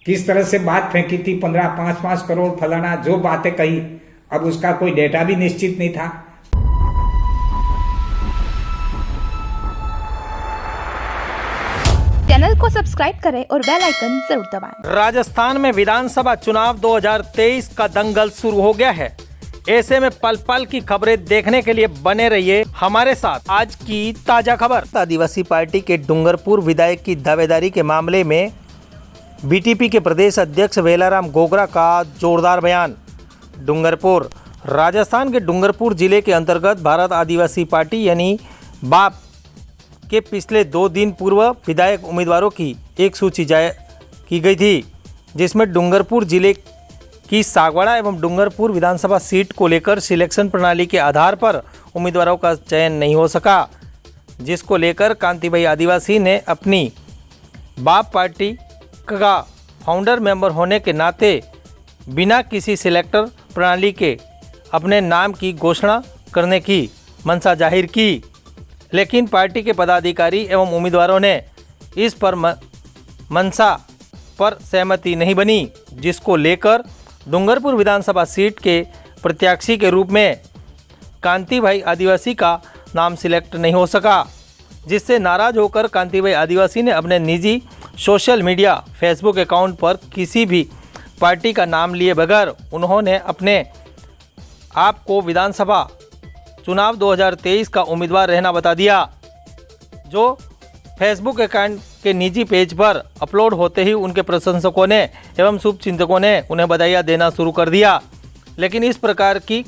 किस तरह से बात फेंकी थी, 5-5 करोड़ फलाना, जो बातें कही, अब उसका कोई डेटा भी निश्चित नहीं था। चैनल को सब्सक्राइब करें और बेल आइकन जरूर दबाएं। राजस्थान में विधानसभा चुनाव 2023 का दंगल शुरू हो गया है। ऐसे में पल पल की खबरें देखने के लिए बने रहिए हमारे साथ। आज की ताजा खबर, आदिवासी पार्टी के डूंगरपुर विधायक की दावेदारी के मामले में बीटीपी के प्रदेश अध्यक्ष वेलाराम गोगरा का जोरदार बयान। डूंगरपुर, राजस्थान के डूंगरपुर जिले के अंतर्गत भारत आदिवासी पार्टी यानी बाप के पिछले 2 दिन पूर्व विधायक उम्मीदवारों की एक सूची जारी की गई थी, जिसमें डूंगरपुर जिले की सागवाड़ा एवं डूंगरपुर विधानसभा सीट को लेकर सिलेक्शन प्रणाली के आधार पर उम्मीदवारों का चयन नहीं हो सका, जिसको लेकर कांतिभाई आदिवासी ने अपनी बाप पार्टी का फाउंडर मेंबर होने के नाते बिना किसी सिलेक्टर प्रणाली के अपने नाम की घोषणा करने की मंशा जाहिर की। लेकिन पार्टी के पदाधिकारी एवं उम्मीदवारों ने इस पर मंशा पर सहमति नहीं बनी, जिसको लेकर डूंगरपुर विधानसभा सीट के प्रत्याशी के रूप में कांतिभाई आदिवासी का नाम सिलेक्ट नहीं हो सका, जिससे नाराज होकर कांतिभाई आदिवासी ने अपने निजी सोशल मीडिया फेसबुक अकाउंट पर किसी भी पार्टी का नाम लिए बगैर उन्होंने अपने आप को विधानसभा चुनाव 2023 का उम्मीदवार रहना बता दिया। जो फेसबुक अकाउंट के निजी पेज पर अपलोड होते ही उनके प्रशंसकों ने एवं शुभचिंतकों ने उन्हें बधाइयाँ देना शुरू कर दिया। लेकिन इस प्रकार की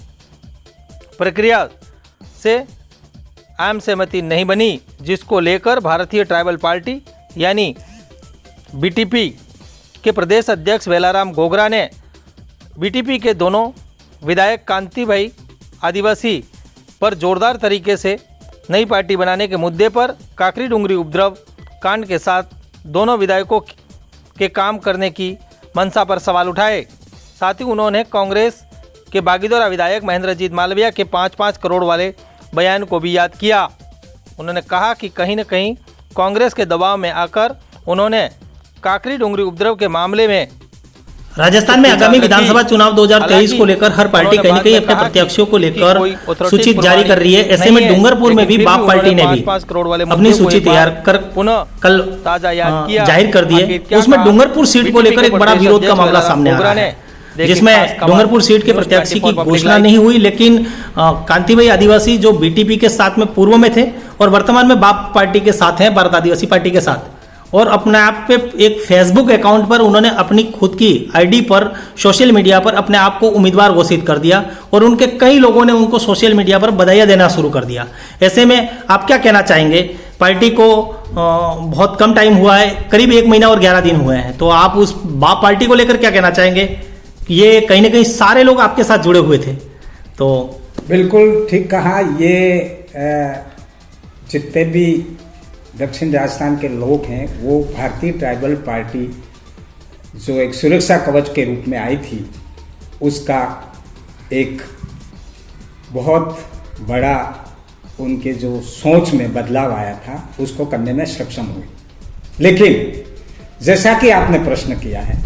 प्रक्रिया से आम सहमति नहीं बनी, जिसको लेकर भारतीय ट्राइबल पार्टी यानी बीटीपी के प्रदेश अध्यक्ष वेलाराम गोगरा ने बीटीपी के दोनों विधायक कांतिभाई आदिवासी पर जोरदार तरीके से नई पार्टी बनाने के मुद्दे पर काकरी डूंगरी उपद्रव कांड के साथ दोनों विधायकों के काम करने की मंशा पर सवाल उठाए। साथ ही उन्होंने कांग्रेस के बागीदोरा विधायक महेंद्रजीत मालविया के 5-5 करोड़ वाले बयान को भी याद किया। उन्होंने कहा कि कहीं न कहीं कांग्रेस के दबाव में आकर उन्होंने काकरी डूंगरी उपद्रव के मामले में राजस्थान में आगामी विधानसभा चुनाव 2023 को लेकर हर पार्टी कहीं न कहीं अपने प्रत्याशियों को लेकर सूची जारी कर रही है। ऐसे में डूंगरपुर में भी बाप पार्टी ने भी अपनी सूची तैयार कर कल जाहिर कर दी है। उसमें डूंगरपुर सीट को लेकर एक बड़ा विरोध का मामला सामने आ रहा है, जिसमें डूंगरपुर सीट के प्रत्याशी की घोषणा नहीं हुई, लेकिन कांतिभाई आदिवासी जो बीटीपी के साथ में पूर्व में थे और वर्तमान में बाप पार्टी के साथ हैं, भारत आदिवासी पार्टी के साथ, और अपने आप पे एक फेसबुक अकाउंट पर उन्होंने अपनी खुद की आईडी पर सोशल मीडिया पर अपने आप को उम्मीदवार घोषित कर दिया और उनके कई लोगों ने उनको सोशल मीडिया पर बधाइयाँ देना शुरू कर दिया। ऐसे में आप क्या कहना चाहेंगे? पार्टी को बहुत कम टाइम हुआ है, करीब 1 महीना और 11 दिन हुए हैं, तो आप उस बाप पार्टी को लेकर क्या कहना चाहेंगे? ये कहीं ना कहीं सारे लोग आपके साथ जुड़े हुए थे। तो बिल्कुल ठीक कहा। ये जितने भी दक्षिण राजस्थान के लोग हैं वो भारतीय ट्राइबल पार्टी जो एक सुरक्षा कवच के रूप में आई थी, उसका एक बहुत बड़ा उनके जो सोच में बदलाव आया था उसको करने में सक्षम हुए। लेकिन जैसा कि आपने प्रश्न किया है,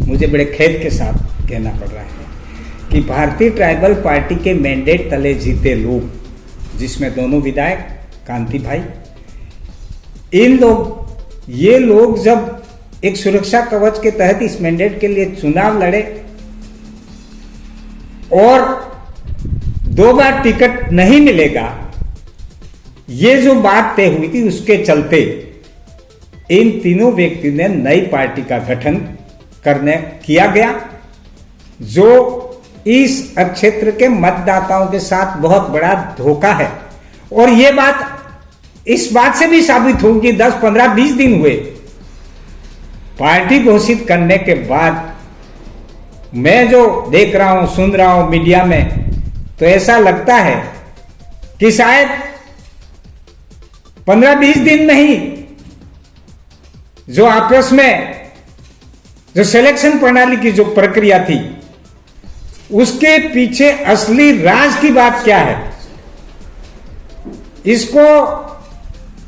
मुझे बड़े खेद के साथ कहना पड़ रहा है कि भारतीय ट्राइबल पार्टी के मैंडेट तले जीते लोग, जिसमें दोनों विधायक कांतिभाई, ये लोग जब एक सुरक्षा कवच के तहत इस मैंडेट के लिए चुनाव लड़े और 2 बार टिकट नहीं मिलेगा, ये जो बात तय हुई थी, उसके चलते इन तीनों व्यक्ति ने नई पार्टी का गठन किया गया, जो इस क्षेत्र के मतदाताओं के साथ बहुत बड़ा धोखा है। और ये बात इस बात से भी साबित होगी, 10, 15, 20 दिन हुए पार्टी घोषित करने के बाद मैं जो देख रहा हूं, सुन रहा हूं मीडिया में, तो ऐसा लगता है कि शायद 15-20 दिन में ही जो आपस में जो सिलेक्शन प्रणाली की जो प्रक्रिया थी, उसके पीछे असली राज की बात क्या है, इसको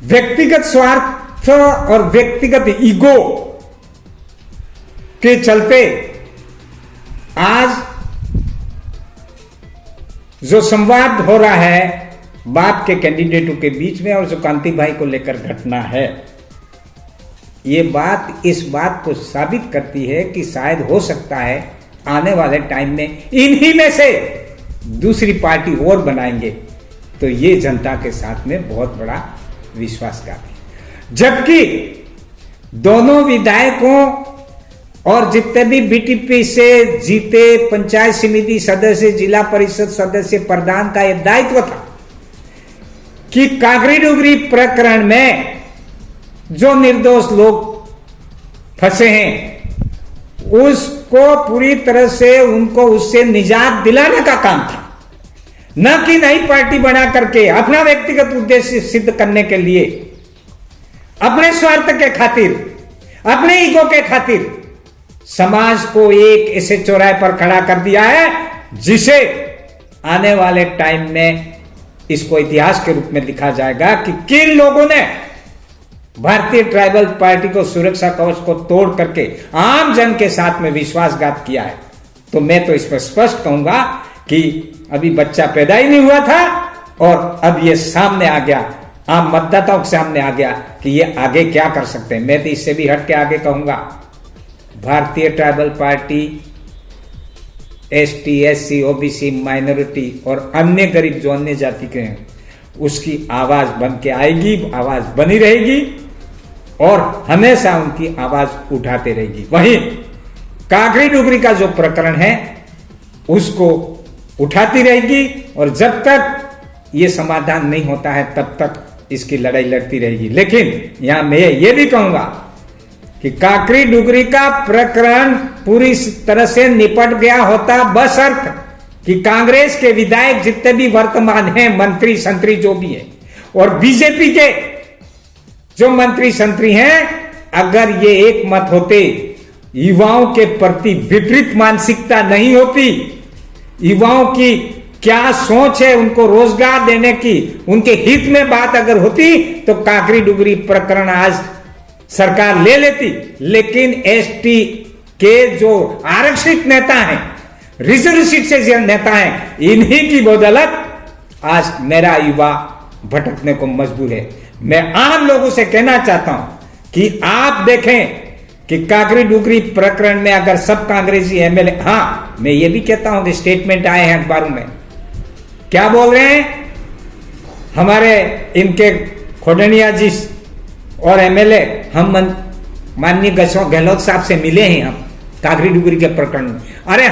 व्यक्तिगत स्वार्थ और व्यक्तिगत ईगो के चलते आज जो संवाद हो रहा है बाप के कैंडिडेटों के बीच में और जो कांति भाई को लेकर घटना है, ये बात इस बात को साबित करती है कि शायद हो सकता है आने वाले टाइम में इन्हीं में से दूसरी पार्टी और बनाएंगे, तो ये जनता के साथ में बहुत बड़ा विश्वासघात है। जबकि दोनों विधायकों और जितने भी बीटीपी से जीते पंचायत समिति सदस्य, जिला परिषद सदस्य, प्रधान का यह दायित्व था कि काकरी डुगरी प्रकरण में जो निर्दोष लोग फंसे हैं उसको पूरी तरह से उनको उससे निजात दिलाने का काम था, न कि नई पार्टी बना करके अपना व्यक्तिगत उद्देश्य सिद्ध करने के लिए, अपने स्वार्थ के खातिर, अपने ईगो के खातिर समाज को एक ऐसे चौराहे पर खड़ा कर दिया है जिसे आने वाले टाइम में इसको इतिहास के रूप में लिखा जाएगा कि किन लोगों ने भारतीय ट्राइबल पार्टी को सुरक्षा कवच को तोड़ करके आम जन के साथ में विश्वासघात किया है। तो मैं तो इसमें स्पष्ट कहूंगा कि अभी बच्चा पैदा ही नहीं हुआ था और अब ये सामने आ गया, आम मतदाताओं के सामने आ गया कि ये आगे क्या कर सकते हैं। मैं तो इससे भी हट के आगे कहूंगा, भारतीय tribal party ST, SC, OBC, minority और अन्य गरीब जो अन्य जाति के हैं उसकी आवाज बन के आएगी, आवाज बनी रहेगी और हमेशा उनकी आवाज उठाते रहेगी। वहीं काकरी डुगरी का जो प्रकरण है उसको उठाती रहेगी और जब तक ये समाधान नहीं होता है तब तक इसकी लड़ाई लड़ती रहेगी। लेकिन यहां मैं ये भी कहूंगा कि काकरी डुगरी का प्रकरण पूरी तरह से निपट गया होता बशर्त कि कांग्रेस के विधायक जितने भी वर्तमान हैं, मंत्री संतरी जो भी हैं, और बीजेपी के जो मंत्री संतरी हैं, अगर ये एक मत होते, युवाओं के प्रति विपरीत मानसिकता नहीं होती, युवाओं की क्या सोच है उनको रोजगार देने की, उनके हित में बात अगर होती तो काकरी डुगरी प्रकरण आज सरकार ले लेती। लेकिन एसटी के जो आरक्षित नेता हैं, रिजर्व सीट से जो नेता हैं, इन्हीं की बदौलत आज मेरा युवा भटकने को मजबूर है। मैं आम लोगों से कहना चाहता हूं कि आप देखें कि काकरी डुगरी प्रकरण में अगर सब कांग्रेसी एमएलए, हां मैं ये भी कहता हूं कि स्टेटमेंट आए हैं अखबारों में, क्या बोल रहे हैं हमारे इनके खोडनिया जी और एमएलए, हम माननीय गहलोत साहब से मिले हैं हम काकरी डुगरी के प्रकरण में। अरे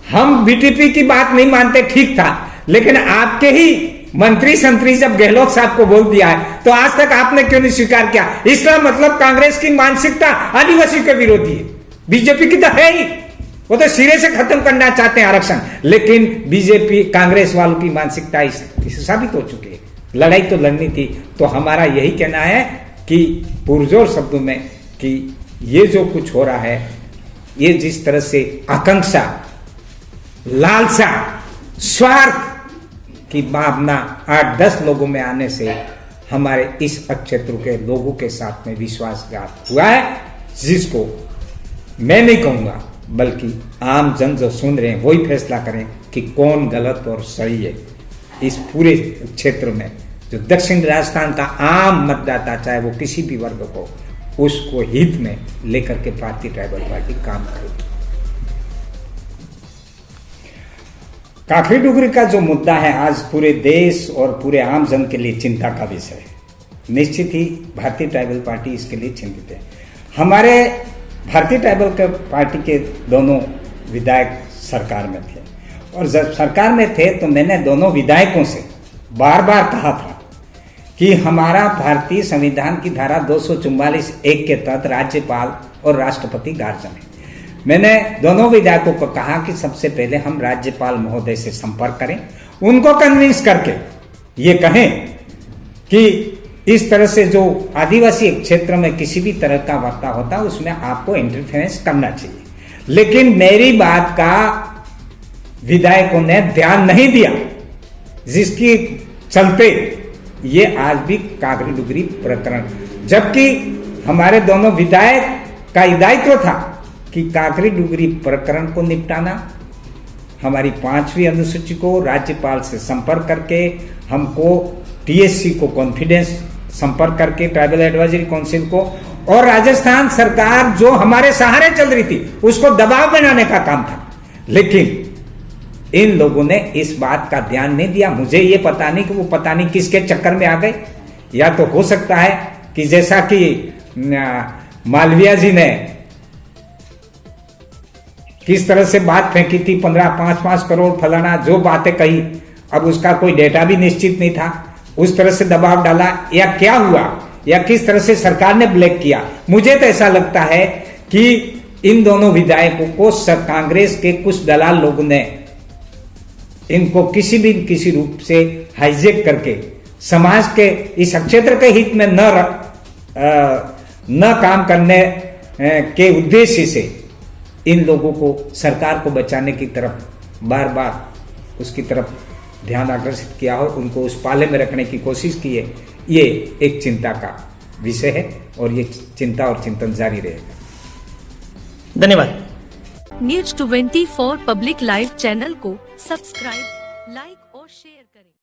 हम बीटीपी की बात नहीं मानते, ठीक था, लेकिन आपके ही मंत्री संतरी जब गहलोत साहब को बोल दिया है तो आज तक आपने क्यों नहीं स्वीकार किया? इसका मतलब कांग्रेस की मानसिकता आदिवासी के विरोधी है, बीजेपी की तो है ही, वो तो सिरे से खत्म करना चाहते हैं आरक्षण। लेकिन बीजेपी कांग्रेस वालों की मानसिकता इस साबित हो चुकी है। लड़ाई तो लड़नी थी। तो हमारा यही कहना है कि पुरजोर शब्दों में कि ये जो कुछ हो रहा है, ये जिस तरह से आकांक्षा, लालसा, स्वार्थ की भावना 8-10 लोगों में आने से हमारे इस क्षेत्र के लोगों के साथ में विश्वासघात हुआ है, जिसको मैं नहीं कहूंगा बल्कि आम जन जो सुन रहे हैं वही फैसला करें कि कौन गलत और सही है। इस पूरे क्षेत्र में जो दक्षिण राजस्थान का आम मतदाता, चाहे वो किसी भी वर्ग को, उसको हित में लेकर के भारतीय ट्राइबल पार्टी काम करेगी। काकरी डुगरी का जो मुद्दा है आज पूरे देश और पूरे आम जन के लिए चिंता का विषय है। निश्चित ही भारतीय ट्राइबल पार्टी इसके लिए चिंतित है। हमारे भारतीय ट्राइबल पार्टी के दोनों विधायक सरकार में थे और जब सरकार में थे तो मैंने दोनों विधायकों से बार बार कहा था कि हमारा भारतीय संविधान की धारा 244(1) के तहत राज्यपाल और राष्ट्रपति गार्जियन है। मैंने दोनों विधायकों को कहा कि सबसे पहले हम राज्यपाल महोदय से संपर्क करें, उनको कन्विंस करके ये कहें कि इस तरह से जो आदिवासी क्षेत्र में किसी भी तरह का वार्ता होता है उसमें आपको इंटरफेरेंस करना चाहिए। लेकिन मेरी बात का विधायकों ने ध्यान नहीं दिया, जिसकी चलते ये आज भी काकरी डुगरी प्रकरण, जबकि हमारे दोनों विधायक का दायित्व था कि काकरी डुगरी प्रकरण को निपटाना, हमारी 5वीं अनुसूची को राज्यपाल से संपर्क करके, हमको टीएससी को कॉन्फिडेंस संपर्क करके, ट्राइबल एडवाइजरी काउंसिल को, और राजस्थान सरकार जो हमारे सहारे चल रही थी उसको दबाव बनाने का काम था। लेकिन इन लोगों ने इस बात का ध्यान नहीं दिया। मुझे ये पता नहीं कि वो पता नहीं किसके चक्कर में आ गए, या तो हो सकता है कि जैसा कि मालविया जी ने किस तरह से बात फेंकी थी, 5 करोड़ फलाना जो बातें कही, अब उसका कोई डेटा भी निश्चित नहीं था, उस तरह से दबाव डाला, या क्या हुआ, या किस तरह से सरकार ने ब्लैक किया। मुझे तो ऐसा लगता है कि इन दोनों विधायकों को कांग्रेस के कुछ दलाल लोगों ने इनको किसी रूप से हाईजेक करके समाज के इस क्षेत्र के हित में न काम करने के उद्देश्य से इन लोगों को सरकार को बचाने की तरफ बार बार उसकी तरफ ध्यान आकर्षित किया हो, उनको उस पाले में रखने की कोशिश की है। ये एक चिंता का विषय है और ये चिंता और चिंतन जारी रहेगा। धन्यवाद। News 24 पब्लिक लाइव चैनल को सब्सक्राइब, लाइक और शेयर करें।